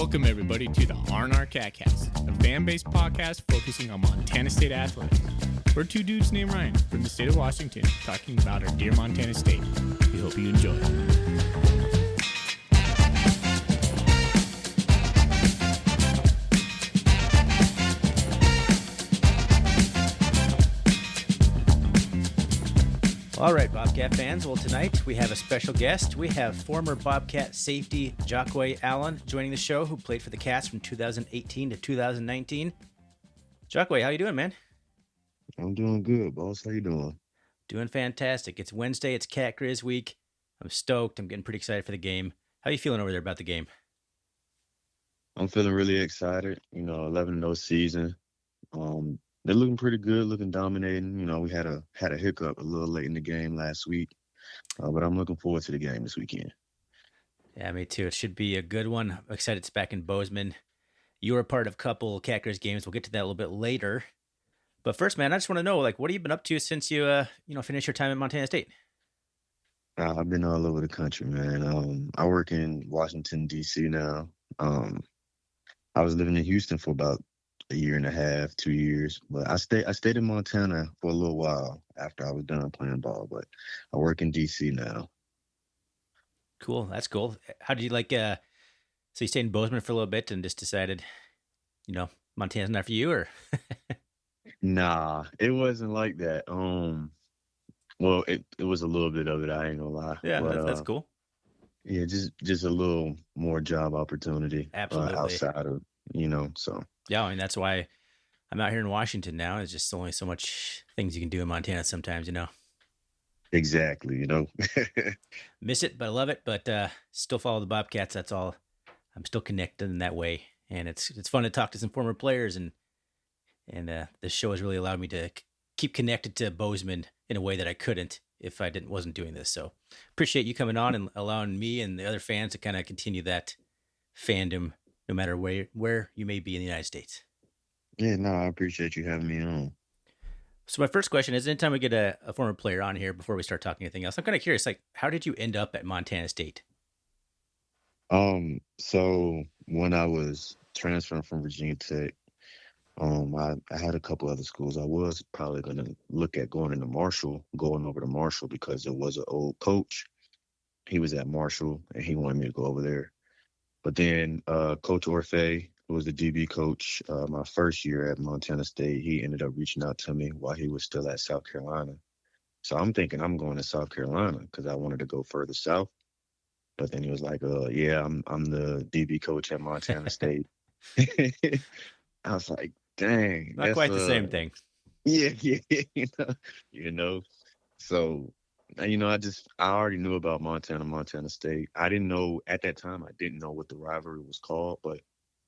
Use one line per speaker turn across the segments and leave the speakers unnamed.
Welcome, everybody, to the R&R Catcast, a fan-based podcast focusing on Montana State athletics. We're two dudes named Ryan from the state of Washington talking about our dear Montana State. We hope you enjoy.
All right, Bobcat fans. Well, tonight we have a special guest. We have former Bobcat safety Jahque Alleyne joining the show, who played for the Cats from 2018 to 2019. Jahque, how you doing, man?
I'm doing good, boss. How you doing?
Doing fantastic. It's Wednesday. It's Cat Griz week. I'm stoked. I'm getting pretty excited for the game. How you feeling over there about the game?
I'm feeling really excited. 11-0 season. They're looking pretty good, looking dominating. We had a hiccup a little late in the game last week, but I'm looking forward to the game this weekend.
Yeah, me too. It should be a good one. I'm excited it's back in Bozeman. You were a part of a couple Cat Griz games. We'll get to that a little bit later. But first, man, I just want to know, what have you been up to since you, finished your time at Montana State?
I've been all over the country, man. I work in Washington, D.C. now. I was living in Houston for about a year and a half, 2 years. But I stayed in Montana for a little while after I was done playing ball. But I work in D.C. now.
Cool. That's cool. How did you so you stayed in Bozeman for a little bit and just decided, Montana's not for you, or?
Nah, it wasn't like that. Well, it was a little bit of it. I ain't gonna lie.
Yeah,
but,
that's cool.
Yeah, just a little more job opportunity.
Absolutely.
Outside of, so.
Yeah, I mean, that's why I'm out here in Washington now. It's just only so much things you can do in Montana sometimes,
Exactly,
Miss it, but I love it. But still follow the Bobcats. That's all. I'm still connected in that way, and it's fun to talk to some former players, and this show has really allowed me to keep connected to Bozeman in a way that I couldn't if I wasn't doing this. So appreciate you coming on and allowing me and the other fans to kind of continue that fandom, no matter where you may be in the United States.
Yeah, no, I appreciate you having me on.
So my first question is, anytime we get a former player on here before we start talking anything else, I'm kind of curious, how did you end up at Montana State?
So when I was transferring from Virginia Tech, I had a couple other schools. I was probably going to look at going over to Marshall because there was an old coach. He was at Marshall, and he wanted me to go over there. But then Coach Orfeh, who was the DB coach my first year at Montana State, he ended up reaching out to me while he was still at South Carolina. So I'm thinking I'm going to South Carolina because I wanted to go further south. But then he was like, yeah, I'm the DB coach at Montana State. I was like, dang.
Not quite the same thing.
Yeah. So, I already knew about Montana State. I didn't know, at that time, I didn't know what the rivalry was called, but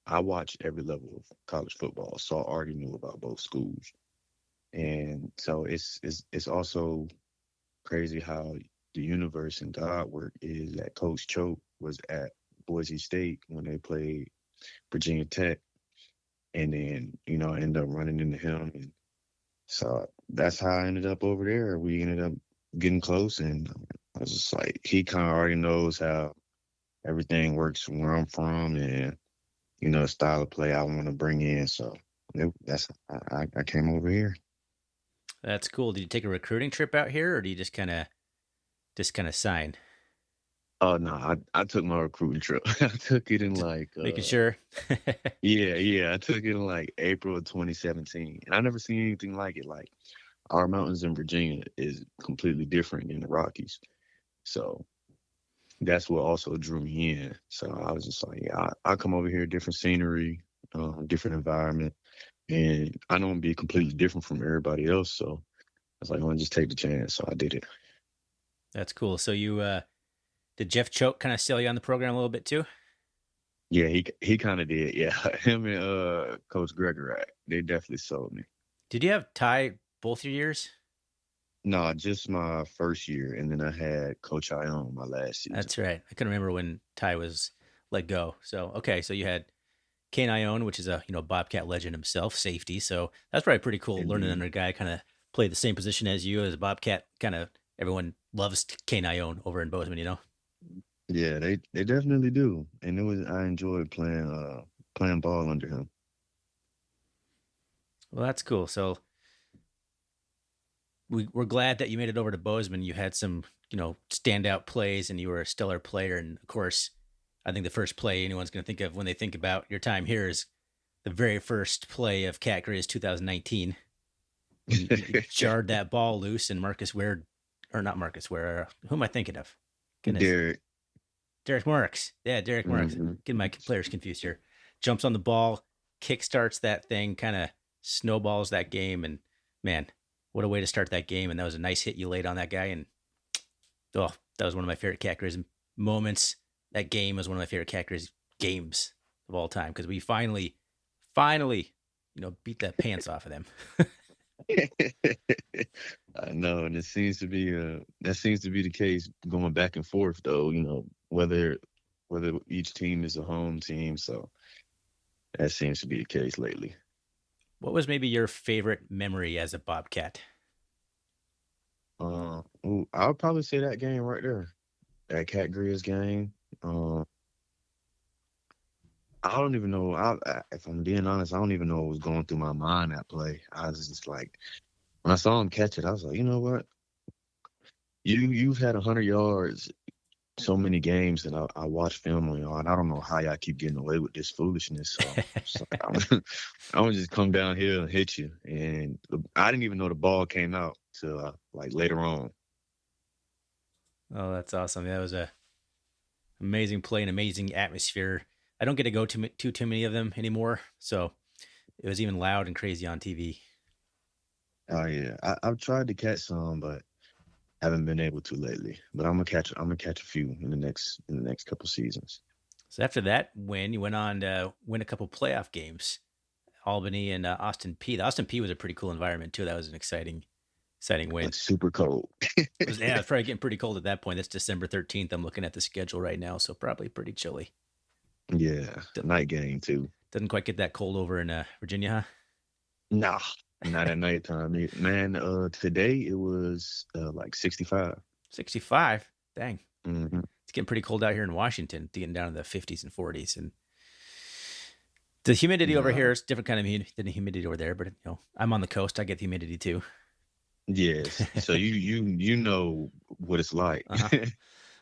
I watched every level of college football, so I already knew about both schools. And so it's also crazy how the universe and God work is that Coach Choate was at Boise State when they played Virginia Tech. And then, I ended up running into him. And so that's how I ended up over there. We ended up getting close, and I was just like, he kind of already knows how everything works from where I'm from and, the style of play I want to bring in. So I came over here.
That's cool. Did you take a recruiting trip out here, or do you just kind of sign?
Oh, no, I took my recruiting trip. I took it in
making sure.
Yeah. I took it in April of 2017. And I never seen anything like it. Our mountains in Virginia is completely different than the Rockies. So that's what also drew me in. So I was just like, yeah, I come over here, different scenery, different environment. And I don't want to be completely different from everybody else. So I was like, I'll just take the chance. So I did it.
That's cool. So you, did Jeff Choate kind of sell you on the program a little bit too?
Yeah, he kind of did. Yeah, him and Coach Gregorak, they definitely sold me.
Did you have Ty both your years?
No, just my first year, and then I had Coach Alleyne my last season.
That's right. I can remember when Ty was let go. So okay, so you had Kane Alleyne, which is a Bobcat legend himself, safety. So that's probably pretty cool. Learning under a guy kind of played the same position as you as a Bobcat. Kind of everyone loves Kane Alleyne over in Bozeman,
Yeah, they definitely do. And I enjoyed playing ball under him.
Well, that's cool. So we're glad that you made it over to Bozeman. You had some, standout plays, and you were a stellar player. And of course, I think the first play anyone's going to think of when they think about your time here is the very first play of Cat Griz 2019 when you jarred that ball loose, and Marcus Ware, or not Marcus Ware, who am I thinking of? Goodness,
Derek.
Derek Marks. Yeah, Derek Marks.
Hmm.
Getting my players confused here. Jumps on the ball, kickstarts that thing, kind of snowballs that game, and man, what a way to start that game! And that was a nice hit you laid on that guy, and oh, that was one of my favorite Cat Griz moments. That game was one of my favorite Cat Griz games of all time because we finally, beat the pants off of them.
I know, and it seems to be that seems to be the case going back and forth though, whether each team is a home team, so that seems to be the case lately.
What was maybe your favorite memory as a Bobcat?
I would probably say that game right there. That Cat Griz game. I don't even know. If I'm being honest, I don't even know what was going through my mind that play. I was just like, when I saw him catch it, I was like, you know what? You've had 100 yards so many games, and I watch film on y'all, and I don't know how y'all keep getting away with this foolishness. So I'm gonna just come down here and hit you. And I didn't even know the ball came out till like later on.
Oh, that's awesome. That was a amazing play, an amazing atmosphere. I don't get to go to too many of them anymore, so it was even loud and crazy on TV.
Oh yeah, I've tried to catch some, but haven't been able to lately. But I'm gonna catch a few in the next couple seasons.
So after that win, you went on to win a couple playoff games, Albany and Austin P. The Austin P was a pretty cool environment too. That was an exciting win.
It's super cold.
It's probably getting pretty cold at that point. It's December 13th. I'm looking at the schedule right now, so probably pretty chilly.
Yeah, night game too.
Doesn't quite get that cold over in Virginia, huh?
Nah, not at nighttime. Man, today it was like 65.
65. Dang.
Hmm.
It's getting pretty cold out here in Washington, getting down to the 50s and 40s. And the humidity over here is different kind of than the humidity over there, but I'm on the coast. I get the humidity too.
Yes. So you know what it's like.
Uh-huh.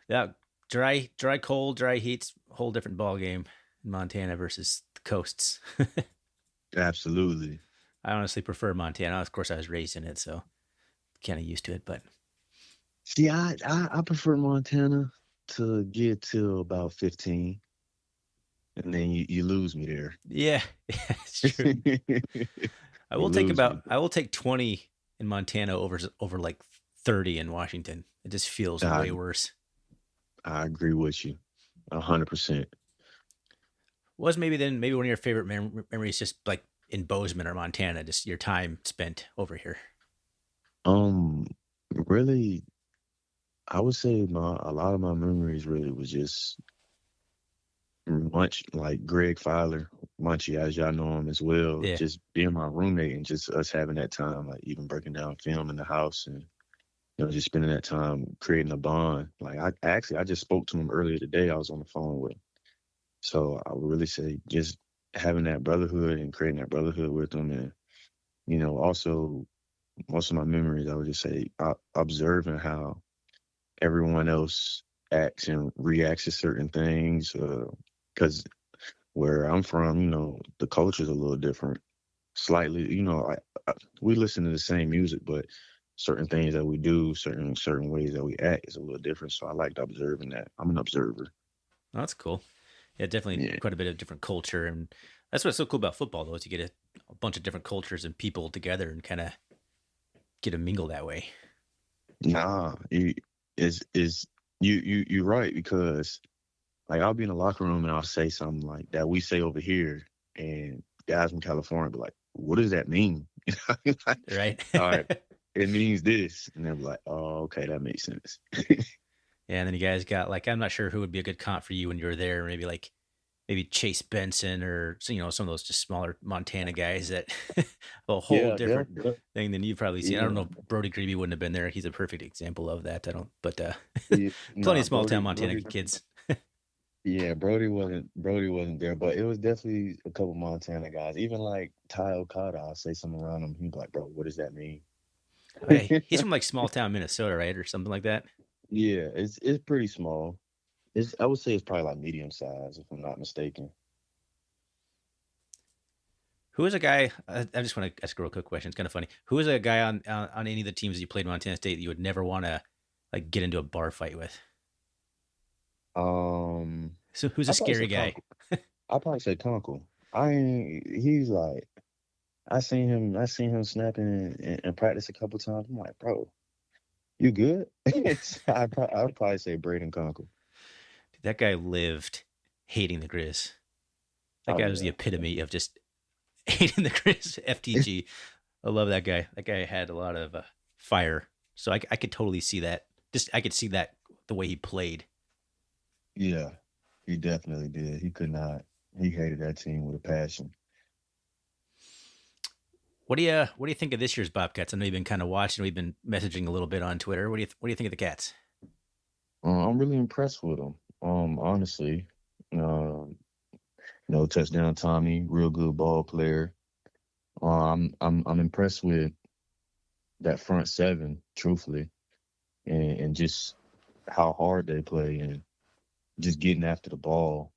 Yeah, dry, cold, dry heat's a whole different ball game in Montana versus the coasts.
Absolutely.
I honestly prefer Montana. Of course, I was raised in it, so kind of used to it. But
See, I prefer Montana to get to about 15, and then you lose me there.
yeah, it's true. I will take 20 in Montana over like 30 in Washington. It just feels way worse.
I agree with you 100%.
Was maybe one of your favorite memories just like in Bozeman or Montana, just your time spent over here?
Really, I would say a lot of my memories really was just much like Greg Filer, Munchie, as y'all know him as well.
Yeah.
Just being my roommate and just us having that time, like even breaking down film in the house and just spending that time creating a bond. Like I just spoke to him earlier today. I was on the phone with him. So I would really say just having that brotherhood and creating that brotherhood with him, and also most of my memories, I would just say observing how everyone else acts and reacts to certain things. Because where I'm from, the culture is a little different. Slightly, we listen to the same music, but certain things that we do, certain ways that we act is a little different. So I liked observing that. I'm an observer.
Oh, that's cool. Yeah, definitely quite a bit of different culture. And that's what's so cool about football, though, is you get a bunch of different cultures and people together and kind of get to mingle that way.
Nah, you're right, because like I'll be in the locker room and I'll say something like that we say over here, and guys from California be like, "What does that mean?"
Right.
All right, it means this, and they're like, "Oh, okay, that makes sense."
Yeah, and then you guys got like, I'm not sure who would be a good comp for you when you were there. Maybe Chase Benson or some of those just smaller Montana guys that a whole different thing than you've probably seen. I don't know if Brody Grebe wouldn't have been there. He's a perfect example of that. Plenty of small town Montana kids.
Yeah, Brody wasn't there, but it was definitely a couple Montana guys. Even like Ty Okada, I'll say something around him. He'd be like, "Bro, what does that mean?"
Oh, yeah, he's from like small town Minnesota, right, or something like that.
Yeah, it's pretty small. I would say it's probably like medium size, if I'm not mistaken.
Who is a guy? I just want to ask a real quick question. It's kind of funny. Who is a guy on any of the teams that you played in Montana State that you would never want to like get into a bar fight with?
Um,
So who's a
I probably
scary
say
guy?
Conkle. I probably say Conkle. I ain't. He's like I seen him snapping in practice a couple times. I'm like, bro, you good? I'd probably say Braden Conkle.
That guy lived hating the Grizz. That
Oh
guy was the
yeah.
epitome of just hating the Grizz. FTG. I love that guy. That guy had a lot of fire. So I could totally see that. Just I could see that the way he played.
Yeah, he definitely did. He could not. He hated that team with a passion.
What do you think of this year's Bobcats? I know you've been kind of watching. We've been messaging a little bit on Twitter. What do you think of the Cats?
I'm really impressed with him. Honestly, um, no touchdown Tommy, real good ball player. I'm impressed with that front seven, truthfully, and just how hard they play and just getting after the ball.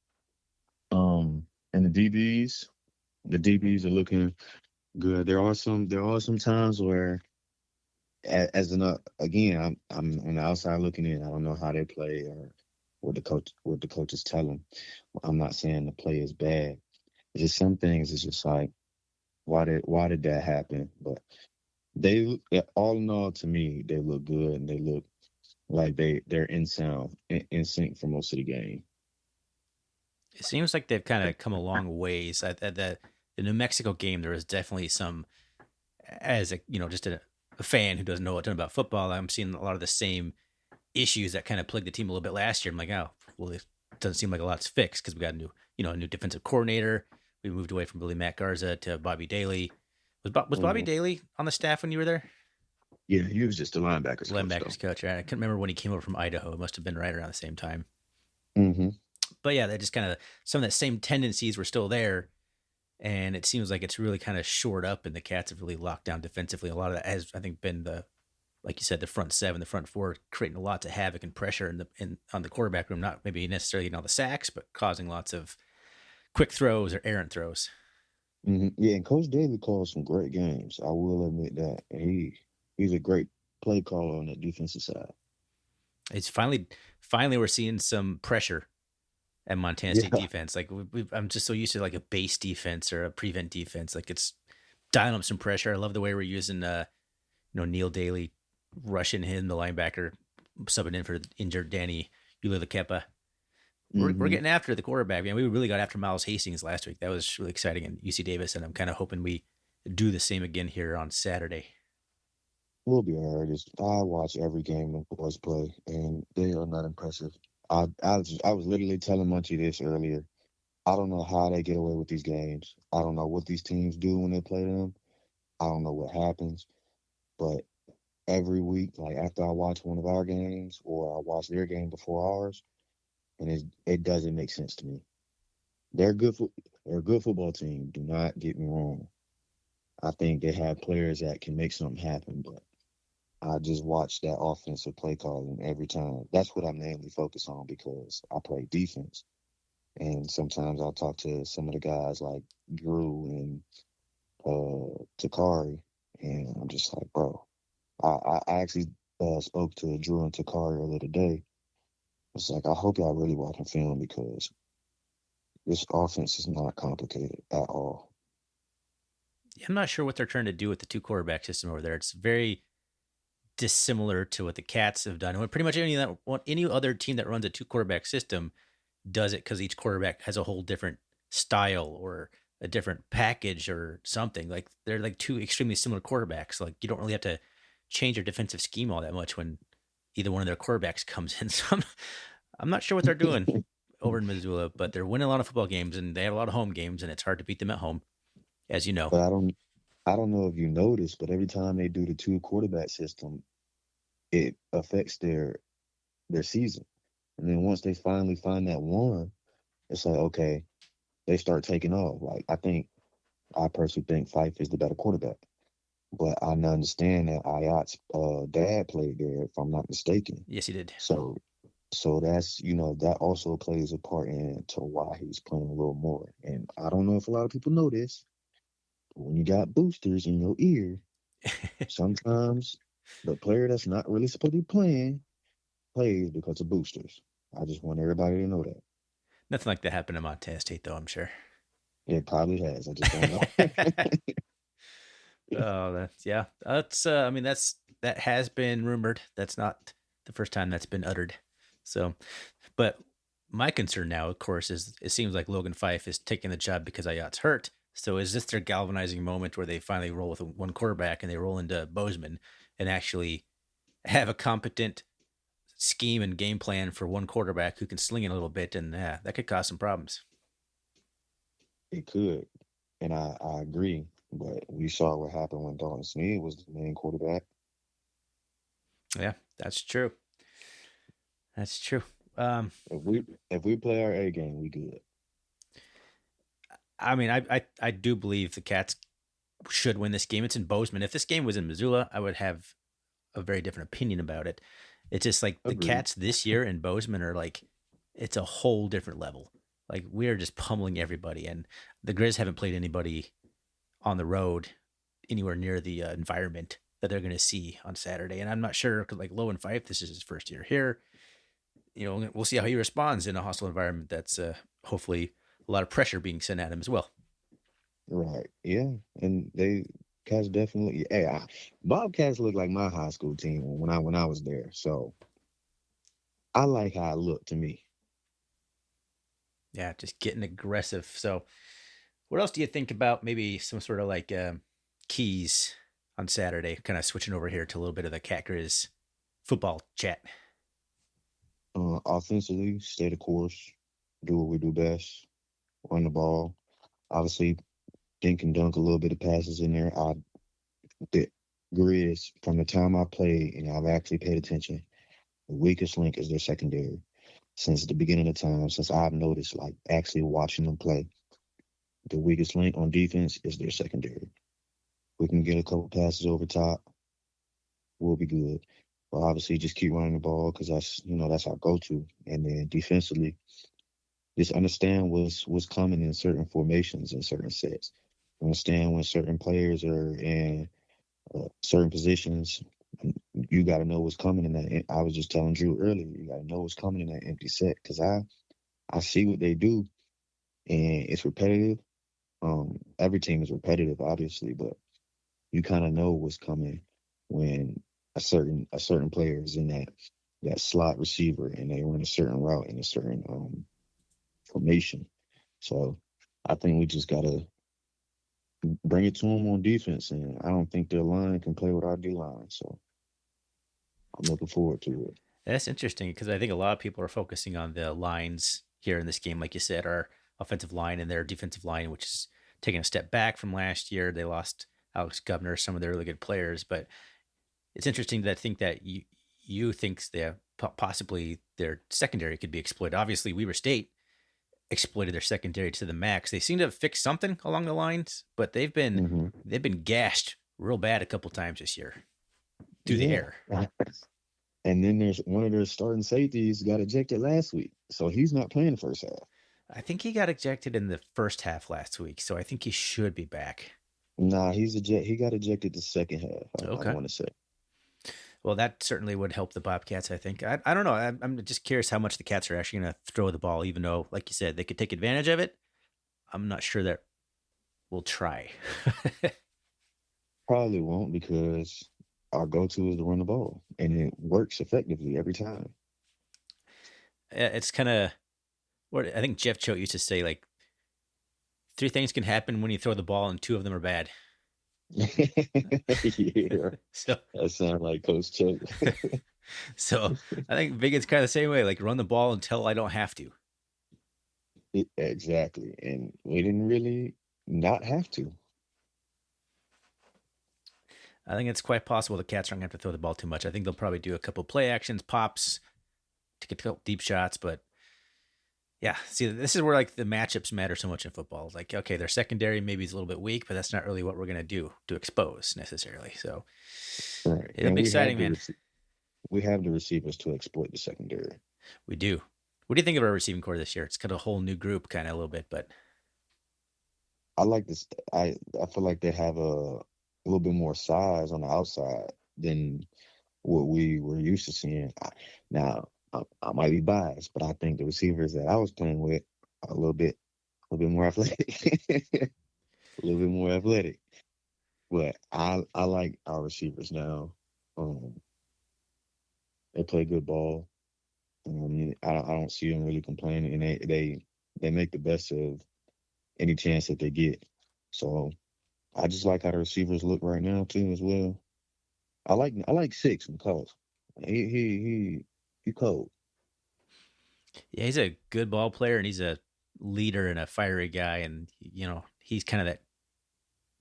And the DBs are looking good. There are some times where, as an again, I'm on the outside looking in. I don't know how they play or what the coaches tell them. I'm not saying the play is bad. It's just some things. It's just like why did that happen? But all in all, to me, they look good and they look like they're in sound in sync for most of the game.
It seems like they've kind of come a long ways. At the New Mexico game, there was definitely some, as a just a fan who doesn't know a ton about football. I'm seeing a lot of the same issues that kind of plagued the team a little bit last year. I'm like, oh, well, it doesn't seem like a lot's fixed because we got a new defensive coordinator. We moved away from Billy Matt Garza to Bobby Daly. Was Bobby
Mhm.
Daly on the staff when you were there?
Yeah, he was just the linebackers coach though.
Linebackers coach, right? I couldn't remember when he came over from Idaho. It must have been right around the same time.
Hmm.
But yeah, that just kind of some of that same tendencies were still there, and it seems like it's really kind of shored up, and the Cats have really locked down defensively. A lot of that has, I think, been the like you said, the front seven, the front four, creating lots of havoc and pressure in on the quarterback room. Not maybe necessarily getting all the sacks, but causing lots of quick throws or errant throws.
Yeah, and Coach Daly calls some great games. I will admit that. And he's a great play caller on that defensive side.
It's finally we're seeing some pressure at Montana State
Yeah.
defense. Like I'm just so used to like a base defense or a prevent defense. Like it's dialing up some pressure. I love the way we're using Neil Daly rushing him, the linebacker, subbing in for injured Danny Ulila. We're
Hmm.
getting after the quarterback, man. We really got after Miles Hastings last week. That was really exciting. And UC Davis, and I'm kind of hoping we do the same again here on Saturday.
We'll be all right. I watch every game the boys play, and they are not impressive. I was literally telling Munchie this earlier. I don't know how they get away with these games. I don't know what these teams do when they play them. I don't know what happens, but every week, like after I watch one of our games or I watch their game before ours, and it doesn't make sense to me. They're good for they're a good football team. Do not get me wrong. I think they have players that can make something happen, but I just watch that offensive play calling every time. That's what I mainly focus on because I play defense. And sometimes I'll talk to some of the guys like Drew and Takari, and I'm just like, bro. I actually spoke to Drew and Takari earlier today. It's like I hope y'all really watching film because this offense is not complicated at all.
I'm not sure what they're trying to do with the two quarterback system over there. It's very dissimilar to what the Cats have done. And pretty much any other team that runs a two quarterback system does it because each quarterback has a whole different style or a different package or something. Like they're like two extremely similar quarterbacks. Like you don't really have to change your defensive scheme all that much when either one of their quarterbacks comes in. So I'm not sure what they're doing over in Missoula, but they're winning a lot of football games and they have a lot of home games, and it's hard to beat them at home, as you know.
But I don't know if you noticed, but every time they do the two quarterback system, it affects their season. And then once they finally find that one, it's like, okay, they start taking off. Like, I personally think Fife is the better quarterback. But I understand that Ayat's dad played there, if I'm not mistaken.
Yes, he did.
So that's, that also plays a part into why he's playing a little more. And I don't know if a lot of people know this, but when you got boosters in your ear, sometimes the player that's not really supposed to be playing plays because of boosters. I just want everybody to know that.
Nothing like that happened in Montana State, though, I'm sure.
It probably has. I just don't know.
Oh, that's I mean, that has been rumored. That's not the first time that's been uttered. So, but my concern now, of course, is it seems like Logan Fife is taking the job because Ayat's hurt. So is this their galvanizing moment where they finally roll with one quarterback and they roll into Bozeman and actually have a competent scheme and game plan for one quarterback who can sling it a little bit, and that could cause some problems.
It could. And I agree. But we saw what happened when Dalton Sneed was the main quarterback.
Yeah, that's true. That's true.
If we play our A game, we good.
I mean, I do believe the Cats should win this game. It's in Bozeman. If this game was in Missoula, I would have a very different opinion about it. It's just like the Cats this year in Bozeman are like, it's a whole different level. Like, we are just pummeling everybody, and the Griz haven't played anybody on the road anywhere near the environment that they're going to see on Saturday. And I'm not sure, because like Logan Fife, this is his first year here. We'll see how he responds in a hostile environment. That's hopefully a lot of pressure being sent at him as well.
Right. Yeah. And Cats definitely. Hey, Bobcats look like my high school team when I was there. So I like how it looked to me.
Yeah, just getting aggressive. So, what else do you think about maybe some sort of like keys on Saturday? Kind of switching over here to a little bit of the Cat Griz football chat.
Offensively, stay the course, do what we do best, run the ball. Obviously, dink and dunk a little bit of passes in there. The Grizz, from the time I played, and I've actually paid attention, the weakest link is their secondary. Since the beginning of time, since I've noticed, like actually watching them play, the weakest link on defense is their secondary. We can get a couple passes over top, we'll be good. But obviously, just keep running the ball because that's our go-to. And then defensively, just understand what's coming in certain formations and certain sets. Understand when certain players are in certain positions. You got to know what's coming in that. I was just telling Drew earlier, you got to know what's coming in that empty set because I see what they do, and it's repetitive. Every team is repetitive, obviously, but you kind of know what's coming when a certain player is in that slot receiver and they run a certain route in a certain formation. So I think we just gotta bring it to them on defense, and I don't think their line can play with our D line. So I'm looking forward to it.
That's interesting because I think a lot of people are focusing on the lines here in this game, like you said, our offensive line and their defensive line, which is taking a step back from last year. They lost Alex Governor, some of their really good players, but it's interesting that I think that you think that possibly their secondary could be exploited. Obviously, Weber State exploited their secondary to the max. They seem to have fixed something along the lines, but they've been gashed real bad a couple times this year through the air.
And then there's one of their starting safeties got ejected last week, so he's not playing the first half.
I think he got ejected in the first half last week, so I think he should be back.
Nah, he got ejected the second half.
Okay.
I want to say.
Well, that certainly would help the Bobcats, I think. I don't know. I'm just curious how much the Cats are actually going to throw the ball, even though, like you said, they could take advantage of it. I'm not sure that we'll try.
Probably won't because our go-to is to run the ball, and it works effectively every time.
It's kind of what I think Jeff Choate used to say, like, 3 things can happen when you throw the ball, and 2 of them are bad.
Yeah. So that sounds like Coach Choate.
So I think Biggins kind of the same way, like run the ball until I don't have to.
Exactly. And we didn't really not have to.
I think it's quite possible the Cats aren't going to have to throw the ball too much. I think they'll probably do a couple play actions, pops, take a couple deep shots, but yeah, see, this is where like the matchups matter so much in football. Like, okay, their secondary maybe is a little bit weak, but that's not really what we're gonna do to expose necessarily. So
Right.
it'll
And
be exciting, man.
we have the receivers to exploit the secondary.
We do. What do you think of our receiving core this year? It's got a whole new group, kind of a little bit, but
I like this. I feel like they have a little bit more size on the outside than what we were used to seeing. Now, I might be biased, but I think the receivers that I was playing with are a little bit more athletic, a little bit more athletic. But I like our receivers now. Um, they play good ball. I don't see them really complaining, and they make the best of any chance that they get. So I just like how the receivers look right now too, as well. I like Six because he cold.
yeah, he's a good ball player and he's a leader and a fiery guy, and he's kind of that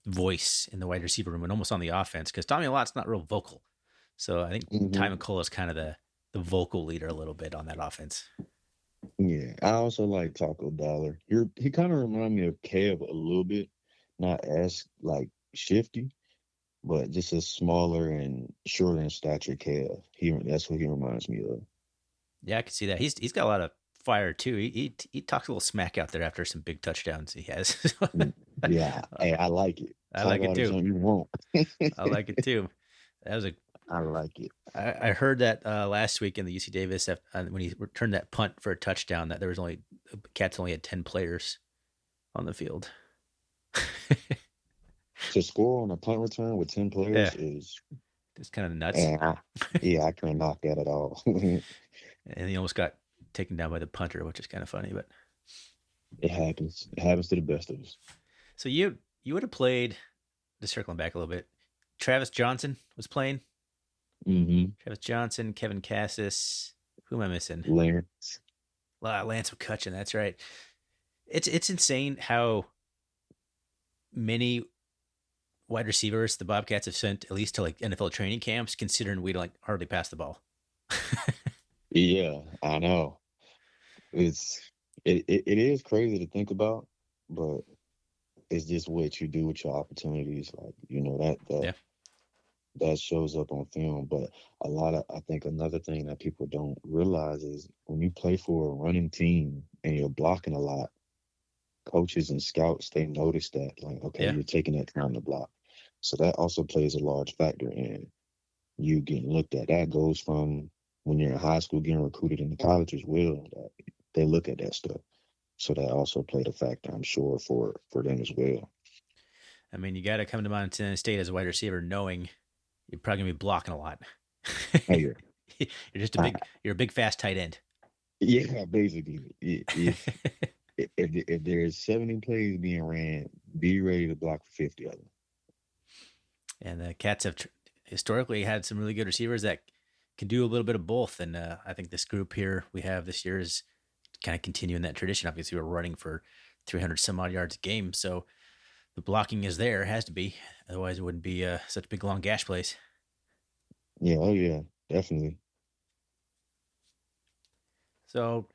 voice in the wide receiver room and almost on the offense because Tommy Lott's not real vocal. So I think Ty
Hmm.
McCullough is kind of the vocal leader a little bit on that offense.
Yeah, I also like Taco Dollar. He kind of remind me of Kev a little bit, not as like shifty, but just a smaller and shorter in stature Kev. That's what he reminds me of.
Yeah, I can see that. He's got a lot of fire too. He talks a little smack out there after some big touchdowns he has.
Mm, yeah, hey, I like it.
I
Talk
like it
all the
too.
junk you want.
I like it too. That was a.
I like it.
I heard that last week in the UC Davis when he returned that punt for a touchdown that there was only Cats only had 10 players on the field.
To score on a punt return with 10
Yeah,
players is,
it's kind of nuts.
and yeah, I can't knock that at all.
And he almost got taken down by the punter, which is kind of funny. But
It happens. It happens to the best of us.
so you would have played. Just circling back a little bit, Travis Johnson was playing.
Mm-hmm.
Travis Johnson, Kevin Cassis. Who am I missing?
Lance.
Lance McCutcheon. That's right. It's insane how many wide receivers the Bobcats have sent at least to like NFL training camps, considering we like hardly pass the ball.
Yeah, I know. It is crazy to think about, but it's just what you do with your opportunities. Like,
Yeah,
that shows up on film. But I think another thing that people don't realize is when you play for a running team and you're blocking a lot, coaches and scouts, they notice that, like, okay,
yeah.
you're taking that time to block. So that also plays a large factor in you getting looked at. That goes from when you're in high school getting recruited into college as well. That they look at that stuff. So that also played a factor, I'm sure, for them as well.
I mean, you got to come to Montana State as a wide receiver, knowing you're probably gonna be blocking a lot.
Oh, yeah.
You're just
Uh,
you're a big fast tight end.
yeah, basically. If there's 70 plays being ran, be ready to block for 50 of them.
And the Cats have historically had some really good receivers that can do a little bit of both. And I think this group here we have this year is kind of continuing that tradition. Obviously, we're running for 300 some odd yards a game, so the blocking is there. It has to be, otherwise it wouldn't be such big long gash plays.
Yeah, oh yeah, definitely.
So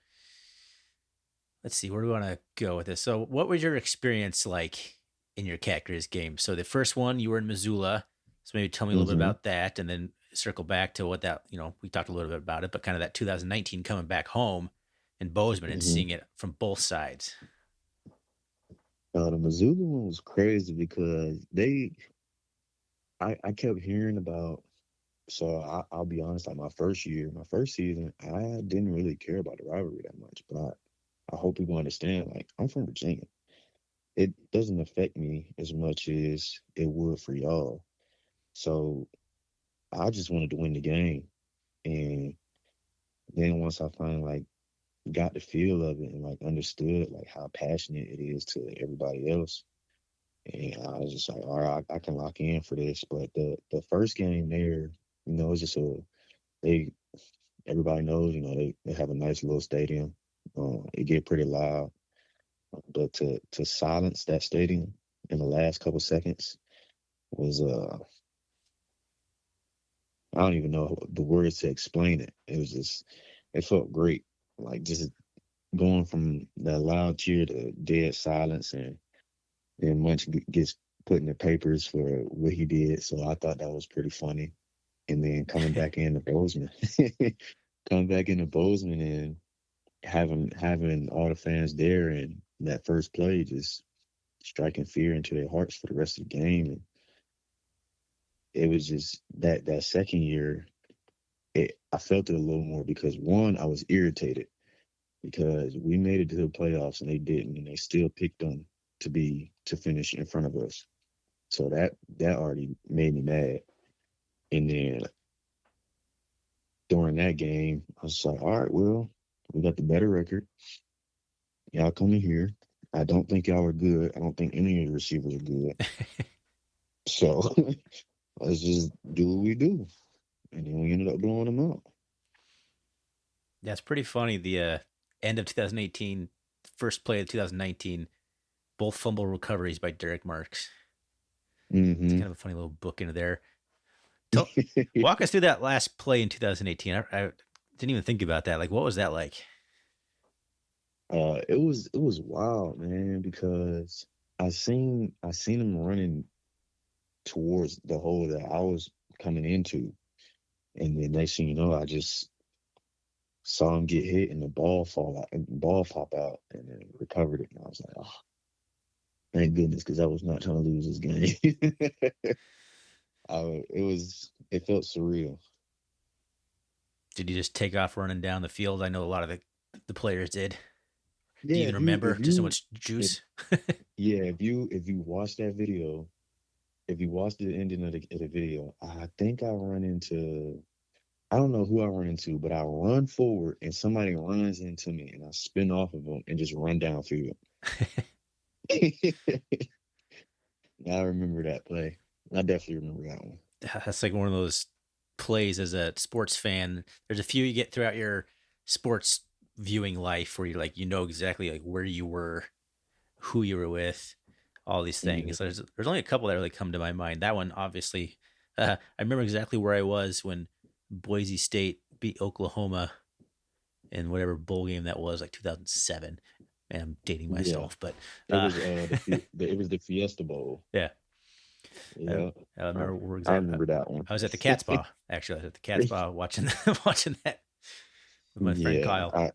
let's see, where do we want to go with this? So, what was your experience like in your Cat Griz game? So, the first one you were in Missoula. So, maybe tell me a little bit
Hmm.
about that, and then circle back to what that we talked a little bit about it, but kind of that 2019 coming back home in Bozeman and
Hmm.
seeing it from both sides.
The Missoula one was crazy because I kept hearing about. So I'll be honest, like my first season, I didn't really care about the rivalry that much. But I hope people understand, like, I'm from Virginia. It doesn't affect me as much as it would for y'all. So I just wanted to win the game. And then once I finally like got the feel of it and like understood like how passionate it is to everybody else, and I was just like, all right, I can lock in for this. But the first game there, it's just they everybody knows, they have a nice little stadium. It get pretty loud, but to silence that stadium in the last couple seconds was I don't even know the words to explain it. It it felt great. Like just going from that loud cheer to dead silence, and then Munch gets put in the papers for what he did. So I thought that was pretty funny. And then coming back into Bozeman, coming back into Bozeman and having all the fans there, and that first play just striking fear into their hearts for the rest of the game. And it was just that second year, I felt it a little more because one, I was irritated because we made it to the playoffs and they didn't, and they still picked them to finish in front of us. So that already made me mad. And then during that game, I was like, all right, well, we got the better record. Y'all coming here. I don't think y'all are good. I don't think any of the receivers are good. So let's just do what we do. And then we ended up blowing them out.
That's pretty funny. The end of 2018, first play of 2019, both fumble recoveries by Derek Marks.
Mm-hmm.
It's kind of a funny little book into there. Walk us through that last play in 2018. I didn't even think about that. Like, what was that like?
It was wild, man, because I seen him running towards the hole that I was coming into, and then next thing you know, I just saw him get hit and the ball pop out, and then recovered it, and I was like, oh, thank goodness, because I was not trying to lose this game. It felt surreal.
Did you just take off running down the field? I know a lot of the players did.
Yeah,
do you even remember? Just so much juice.
If you watch that video, if you watch the ending of the video, I think I run into, I don't know who I run into, but I run forward and somebody runs into me and I spin off of them and just run downfield. I remember that play. I definitely remember that one.
That's like one of those plays as a sports fan. There's a few you get throughout your sports viewing life where you're like, you know exactly like where you were, who you were with, all these things. Mm-hmm. There's only a couple that really come to my mind. That one, obviously, I remember exactly where I was when Boise State beat Oklahoma in whatever bowl game that was, like 2007. Man, I'm dating myself, but
it was the Fiesta Bowl.
Yeah.
Yeah,
I remember exactly.
I remember that one.
I was at the Cat Spa. Actually, I was at the Cat Spa watching that with my friend Kyle.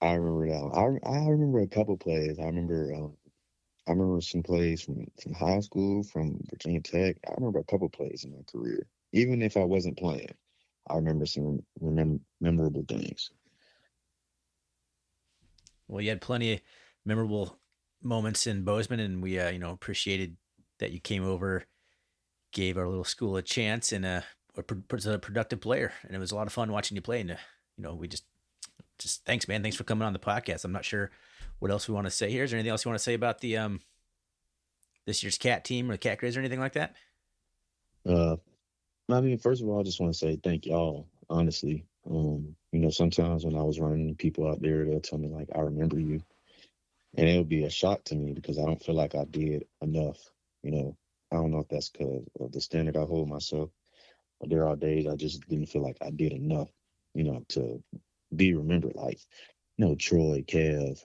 I remember that one. I remember a couple plays. I remember some plays from high school, from Virginia Tech. I remember a couple plays in my career. Even if I wasn't playing, I remember some memorable things.
Well, you had plenty of memorable moments in Bozeman, and we appreciated that you came over, gave our little school a chance, and a productive player. And it was a lot of fun watching you play. And we just thanks, man. Thanks for coming on the podcast. I'm not sure what else we want to say here. Is there anything else you want to say about the this year's Cat team or the Cat Griz or anything like that?
I mean, first of all, I just want to say thank y'all. Honestly, sometimes when I was running people out there, they'll tell me like, "I remember you," and it'll be a shock to me because I don't feel like I did enough. I don't know if that's because of the standard I hold myself, but there are days I just didn't feel like I did enough, to be remembered. Like, Troy, Kev,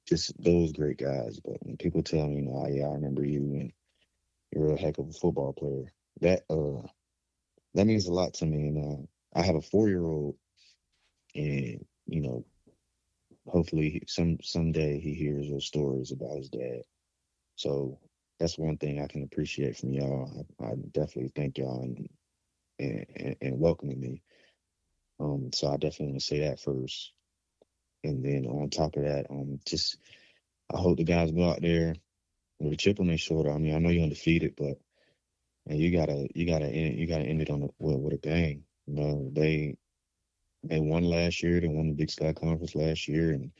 just those great guys. But when people tell me, I remember you and you're a heck of a football player, that means a lot to me. And I have a 4-year-old, and hopefully someday he hears those stories about his dad. So that's one thing I can appreciate from y'all. I definitely thank y'all and welcoming me. So I definitely want to say that first. And then on top of that, I hope the guys go out there with a chip on their shoulder. I mean, I know you're undefeated, but you gotta end it with a bang. They won last year. They won the Big Sky Conference last year, and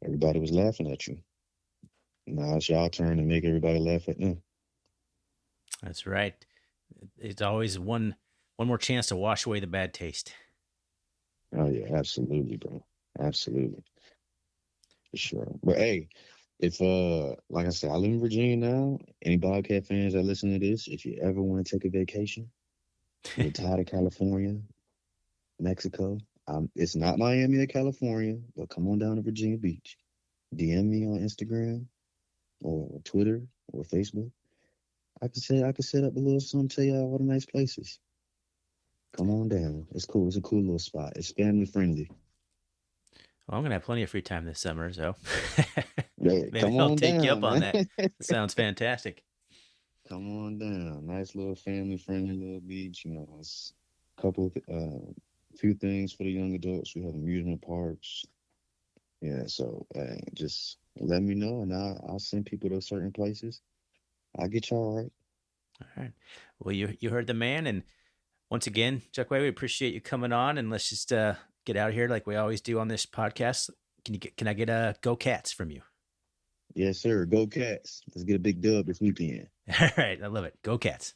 everybody was laughing at you. Now it's y'all turn to make everybody laugh at them.
That's right. It's always one more chance to wash away the bad taste.
Oh yeah, absolutely, bro. Absolutely. For sure. But hey, if like I said, I live in Virginia now. Any Bobcat fans that listen to this, if you ever want to take a vacation, you're tired of California, Mexico, It's not Miami or California, but come on down to Virginia Beach. DM me on Instagram or Twitter or Facebook. I could set up a little something, tell you all the nice places. Come on down. It's cool. It's a cool little spot. It's family friendly.
Well, I'm gonna have plenty of free time this summer, so
Yeah,
maybe
come
I'll
on
take you
down,
up on
man.
that. Sounds fantastic.
Come on down. Nice little family friendly little beach. You know, it's a couple few things for the young adults. We have amusement parks. Yeah, so just let me know, and I'll send people to certain places. I'll get you all right.
All right. Well, you heard the man, and once again, Jahque, we appreciate you coming on, and let's just get out of here like we always do on this podcast. Can I get a go Cats from you?
Yes, sir. Go Cats. Let's get a big dub this weekend.
All right, I love it. Go Cats.